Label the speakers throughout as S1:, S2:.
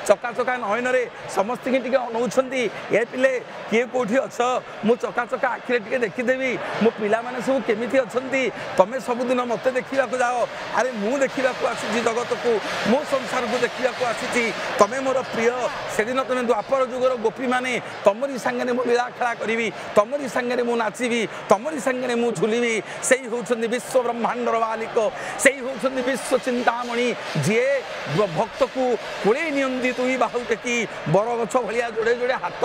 S1: चका चका नयन समस्त टे अनाऊँच ए पिले किए कौटी अछ मु चका चका आखिरे टे देखीदेवी मो पिला माने सब केमी अच्छा तुम सबुदिन मत देखा जाओ अरे मु देखा आसी जगत को मो संसार को देखा आसी तुम मोर प्रिय से दिन तुम द्वापर जुगर गोपी माने तमरी सांगे मु लीला खेला करी तमरी सांगे मु नाचबी तमरी सांगे मु झुलि से होती विश्व ब्रह्मांडर मालिक से होती विश्व चिंतामणि जी भक्त को कोड़े नियंती तुई बाहु टेकी बर गछ भाया जोड़े जोड़े हाथ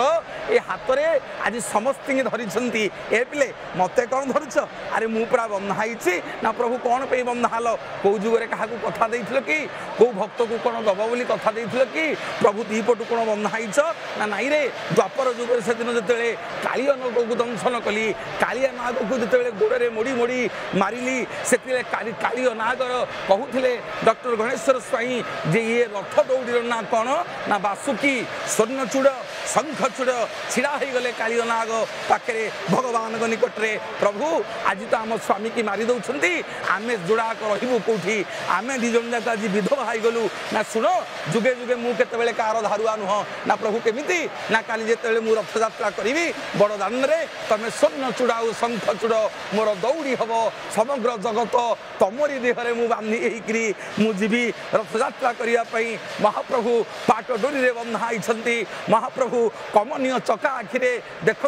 S1: ए हाथ में आज समस्त धरी ए पिले मत कौन धरछ अरे मु पूरा बंधाई ना प्रभु कौन पे बंधाल कौ जुगे क्या कथा देथिल कि कौ भक्त को कौन दब बोली कथा देथिल कि प्रभु दीपटू कौन बंधाईच ना नाई रे द्वापर जुगे से दिन जिते कालिया नाग को दंशन कली कालिया नाग को जिते गोड़े मोड़ी मोड़ी मारिली से कालिया नागर कहते डॉक्टर गणेश्वर स्वाई जे ये रथ दौड़ीर ना कौन ना बासुकी स्वर्णचूड़ शंखचूड़ छिड़ा हो गले कालिया नाग पाखे भगवान निकटरे प्रभु आज तो आम स्वामी की मारी दौरान आम जोड़ाक रू कौटी आम दी जन जाक आज विधवा हो गलु ना शुण जुगे जुगे मुझे कार धारुआ नुह ना प्रभु केमी ना काली जिते मुझे रथयात्रा करी बड़ दान में तुम स्वर्ण चूड़ा शंख चूड़ मोर दौड़ी हम समग्र जगत तमरी देहरे मु बांधी मुझी रथयात्रा करने महाप्रभु पाट डोरी बंधाई महाप्रभु कमनीय चका आखिरे देखु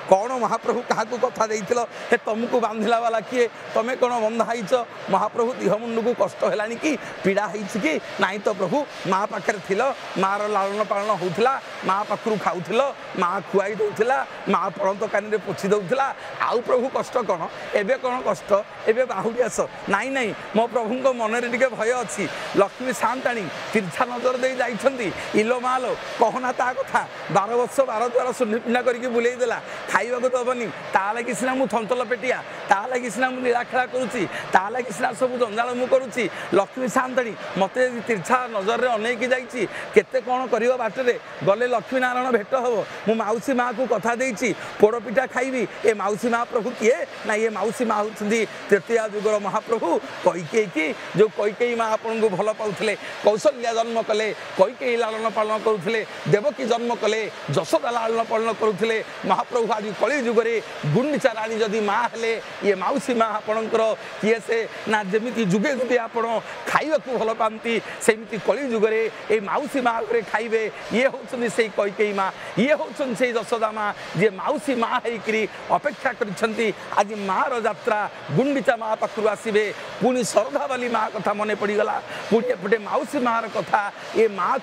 S1: कौन महाप्रभु क्या कथा देथिल हे तुमको बांधिला वाला किए तुम कौन बंधाईच महाप्रभु देह मुंड को कष्ट है कि पीड़ा कि नाई तो प्रभु माँ पाखे थिल मार लालन पालन होता माँ पाखु खाऊल माँ खुआई दौला माँ पड़त कानी पोछि दौला आउ प्रभु कष्ट कौन एबे कौन कष्ट एबे बाहुड़ी आस नाई नाई मो प्रभु मन में टे भय अच्छी लक्ष्मी सांताणी तीर्था नजर दे जाइछंती इलो मालो कहना ता कथा 12 वर्ष 12 द्वारा शून्य पिंडा करके बुलेई देला खाइबा को दबनी ता लगी सिना मु थंतल पेटिया ता लगी सिना मु लीला खेला करूची ता लगी सिना सब जंजाल मु करूची लक्ष्मी सांताणी मते तीर्था नजर रे अनेकी जाइची केते कोन करियो बाटरे गले लक्ष्मी नारायण भेट हबो मु माउसी माँ को कथा देइची पोड़पिठा खाइबी ए माउसी माँ प्रभु किए ना ये माउसी माँ होती तृतीय जुगर महाप्रभु कैकेयी की जो कैकेयी माँ आपन को भल पाउथिले कौशल्या जन्म कले कैकेयी लालन पालन करुथिले देवकी जन्म कले जशोदा लालन पालन करुथिले महाप्रभु आज कली जुगरे गुंडीचा रानी जदि माँ हेले ये माउसी माँ आपणकर किए से ना जमी जुगे जुगे आपण खाइबा को भल पाती सेमती कली जुगरे ये माउसी माँ घरे खाइबे ये होउछन से कैकेयी माँ ये होउछन से जशोदा माँ जे माउसी माँ होइकरी अपेक्षा करिसंती आज माँ रो यात्रा गुंडीचा माँ पाखु आसबे पुणी श्रद्धा वाली माँ कथा मन पड़गला पुणी एपटे माउसी माँ कथा ये माँ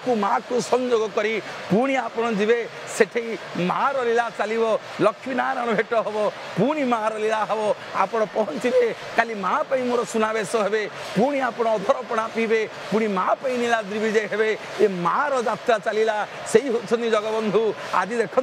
S1: को संजोग करी पुणी आपण जीवे सेठी माँ लीला चलो लक्ष्मी नारायण भेट हम पुणी माँ लीला हम आपण पहुँचे काली माँ मोर सुनावेश हे पुणी आपण अधरपणा पीबे पुणी माँ नीलाद्री विजय हे ये माँ यात्रा चलला से ही होती जगबंधु आज देखु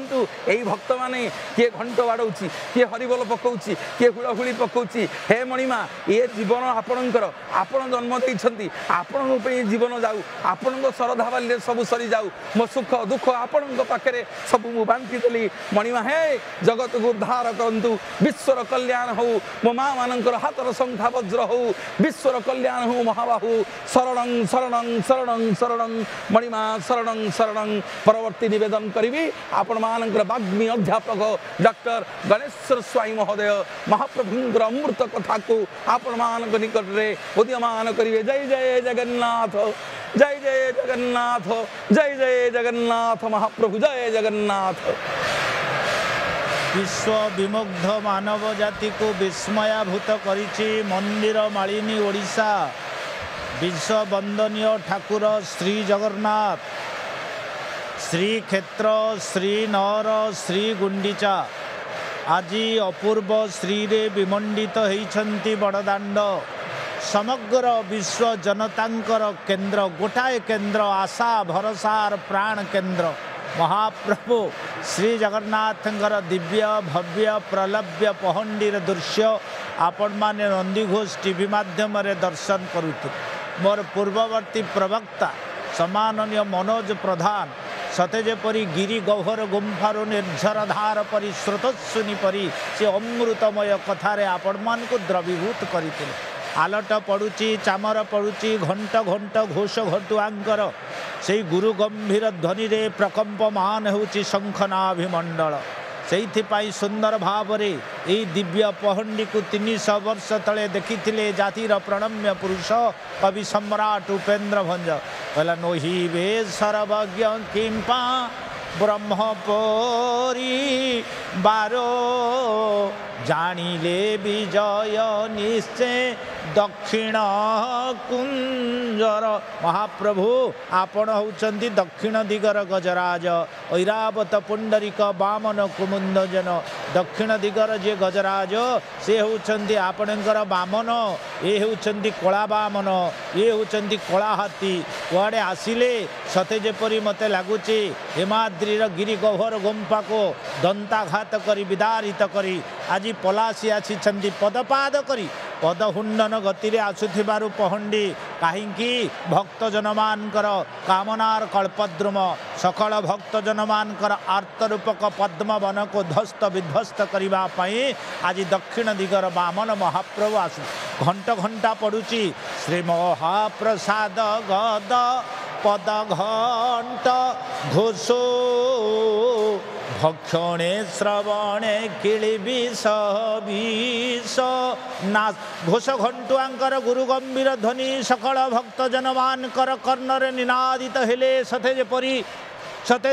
S1: यही भक्त मैंने किए घंट बाड़ौं किए हरिबोल पकाउची किए हुड़हुड़ी पकाउची हे मणिमा ये जीवन आपणकर आपण जन्म देइछंती आपण जीवन जाऊ आपण श्रद्धा बाली सब सरी जाऊ मो सुख दुख आपण पाखे सब मु बांटी देली मणिमा हे जगत को उद्धार करंतु विश्वर कल्याण हो मो माँ मानकर हाथर शंखा वज्र हो विश्वर कल्याण हो महाबाहु शरणं शरणं शरणं शरणं मणिमा शरणं शरणं परवर्ती निवेदन करी आपण मानकर वाग्मी अध्यापक डॉक्टर गणेश्वर स्वाई महोदय महाप्रभुंकर अमृत कथा को आपण मान निकट रे उदीयमान करिवे जय जय जगन्नाथ जय जय जगन्नाथ जय जय जगन्नाथ महाप्रभु जय जगन्नाथ।
S2: विश्व विमुग्ध मानव जाति को विस्मयाभूत करिछि मंदिर मालिनी ओडिशा विश्व वंदनीय ठाकुर श्री जगन्नाथ श्री क्षेत्र श्री नर श्री गुंडीचा आज अपूर्व श्री रे विमंडित होइछंती बड़दाण्ड समग्र विश्व जनतांकर केंद्र गोटाए केंद्र आशा भरोसार प्राण केंद्र महाप्रभु श्री जगन्नाथंकर दिव्य भव्य प्रलभ्य पहंडीर दृश्य आपण माने नंदीघोष टीवी माध्यम दर्शन करुते मोर पूर्ववर्ती प्रवक्ता सम्माननीय मनोज प्रधान सते जेपरी गिरी गह्वर गुंफार निर्झर धार परी स्रोतस्विनी परी से अमृतमय कथारे आपण मान को द्रवीभूत करते आलट पड़ुची चामर पड़ुची घंट घंट घोष घटुआंकर से गुरु गंभीर ध्वनि रे प्रकंपमान होउची शंखनाभिमंडल से सुंदर भाव रे यही दिव्य पहंडी को 300 वर्ष तले देखी जातिर प्रणम्य पुरुष कवि सम्राट उपेन्द्र भंज कहला नोही वे सर्वज्ञ किंपा ब्रह्मपुरी बारो जानिले विजय निश्चय दक्षिण कुंजर महाप्रभु आपण होउचंती दक्षिण दिगर गजराज ऐरावत पुंडरीक वामन कुमुंदजन दक्षिण दिगर जे गजराज से होउचंती आपणकर वामन ये होउचंती कला वामन ये होउचंती कला हाथी कुआडे आसिले सते जेपरी मते लागुची हिमाद्रीर गिरी गह्वर गुंफा को दंताघात करी विदारित करी आज पलासी आसी पदपाद करी पदहुंडन गति रे आसुथिबारु पहंडी कहीं भक्तजन मानकर कामनार कल्पद्रुम सकल भक्तजन मानकर आर्तरूपक पद्मवन को ध्वस्त विध्वस्त करबा पई आज दक्षिण दिगर वामन महाप्रभु आसु घंट घंटा पड़ुची श्री महाप्रसाद गद पद घंट घोषो भक्षणे श्रवणे किली विष ना घोष घंटुआंकर गुरु गंभीर ध्वनि सकल भक्तजन मानकर कर्णरे निनादित हेले सते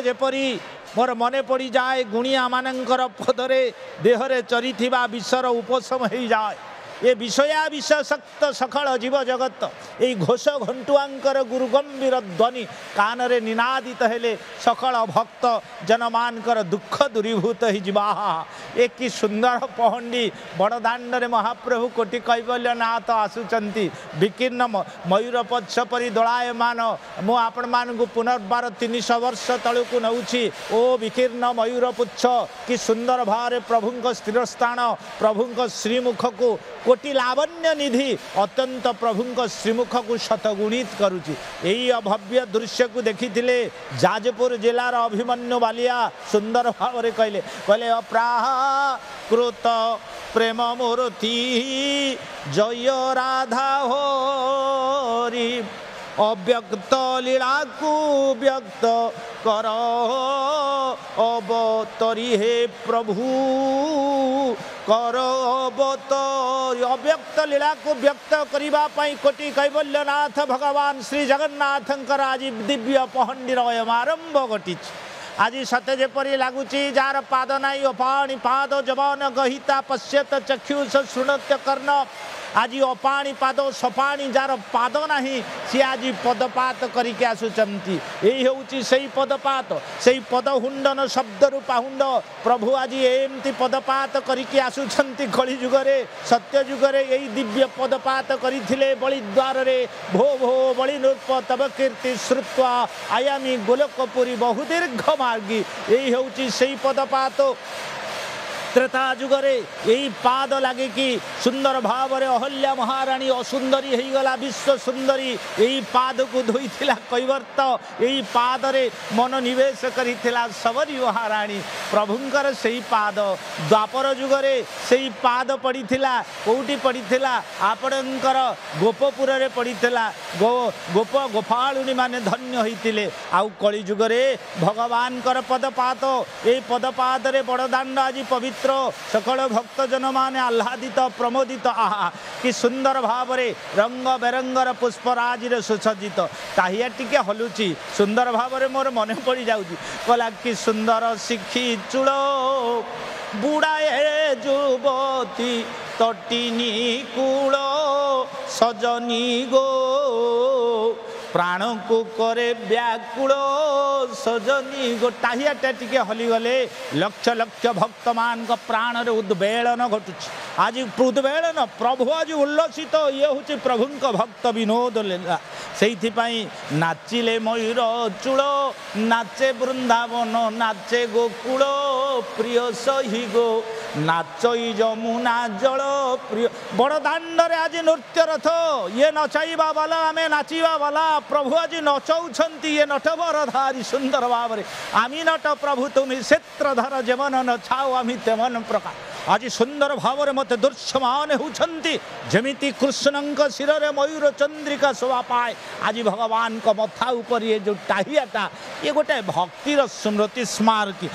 S2: जेपरी मोर मने पड़ी जाए गुणिया मानकर पदरे देहरे चरिथिबा विषर उपशम हो जाए ये विषया विषशक्त सकल जीव जगत ये घोष घंटुआंकर गुरु गंभीर ध्वनि कानरे निनादित हेले सकल भक्त जनमानकर दुख दूरीभूत हो जा एक कि सुंदर पहंडी बड़दाण्ड रे महाप्रभु कोटि कैवल्य नाथ आसुचंती विकीर्ण मयूर पक्ष परी दलायमान मु आपण मानकु पुनर्बार 300 वर्ष तलकु नौछि ओ विकीर्ण मयूर पुच्छ कि सुंदर भाव प्रभुंक स्थिर स्थान प्रभुंक श्रीमुख को कोटि लावण्य निधि अत्यंत प्रभुंक श्रीमुख को शतगुणित करुची यही अभव्य दृश्य को देखी जाजपुर जिलार अभिमन्यु बालिया सुंदर भाव में कहले अप्राकृत प्रेम मूर्ति जय राधा होरी अव्यक्त लीला को व्यक्त कर अवतरी हे प्रभु कर अवतरी अव्यक्त लीला को व्यक्त करने कोटि कैवल्यनाथ भगवान श्री जगन्नाथंकर आज दिव्य पहंडीर आरंभ घटी आज सते जेपरी लगुच जार पाद नाई अपाणी पाद जवान गहिता पश्यत चक्षुष शृणुत कर्ण आज अपाणी पाद सपाणी जार पाद नहीं सी आज पदपात करके आसुचंती यही हूँ से पदपात से पदहुंडन शब्दरु पाहुंड प्रभु आज एमती पदपात करके आसुचंती कली जुगरे सत्य जुगरे यही दिव्य पदपात करथिले बलिद्वार रे भो भो बलि नृप तब कीर्ति श्रुत्वा आयामी गोलोकपुरी बहुदीर्घ मार्गी यही हूँ से पदपात त्रेता जुगरे यही पाद लगे कि सुंदर भाव में अहल्या महाराणी असुंदरी हो गला विश्व सुंदरी यही पाद को धोई कैवर्त यही पाद रे मनोनिवेश करिथिला सबरी महाराणी प्रभुंकर से पाद द्वापर जुगरे से पाद पड़ीथिला कोउटी पड़ीथिला आपणकर गोपपुर रे पड़ीथिला गोप गोपालुनी माने धन्य होइतिले आउ कली जुगरे भगवान कर पदपात यही पदपाद रे बड़दाण्ड आज पवित्र सकल भक्तजन माने आह्लादित प्रमोदित आहा कि सुंदर भाव रे रंग बेरंगर पुष्पराज रे सुसज्जित ताहिया टिके हलुची सुंदर भाव रे मोर मन पड़ी जाउची कहला कि सुंदर शिखी चूल बुढ़ाए जुवती तटिनी कूल सजनी गो प्राण को करे व्याकुल सजनी गोटाहियाटा टिके हलीगले लक्ष लक्ष भक्त मान प्राण रे उद्वेलन घटुची आज उद्वेलन प्रभु आज उल्लसित ये हूँ प्रभु भक्त विनोद लीला से नाचिले मयूर चूल नाचे वृंदावन नाचे गोकुल प्रिय सही गो नाचई जमुना जल प्रिय बड़दाण्ड रे आज नृत्य रथ ये नचाइबा वाला आम नाचिबा वाला प्रभु आज नचौछंती ये नटवरधारी सुंदर भाव में आमी नट प्रभु तुम्हें क्षेत्रधर जेमन नछाओ आमी तेमन प्रकार आज सुंदर भाव मत दृश्यमान होती जमीती कृष्ण शिर मयूर चंद्रिका शोभा पाए आज भगवान को मथा उपर ये जो टाहियाटा ये गोटे भक्तिर स्मृति स्मारकी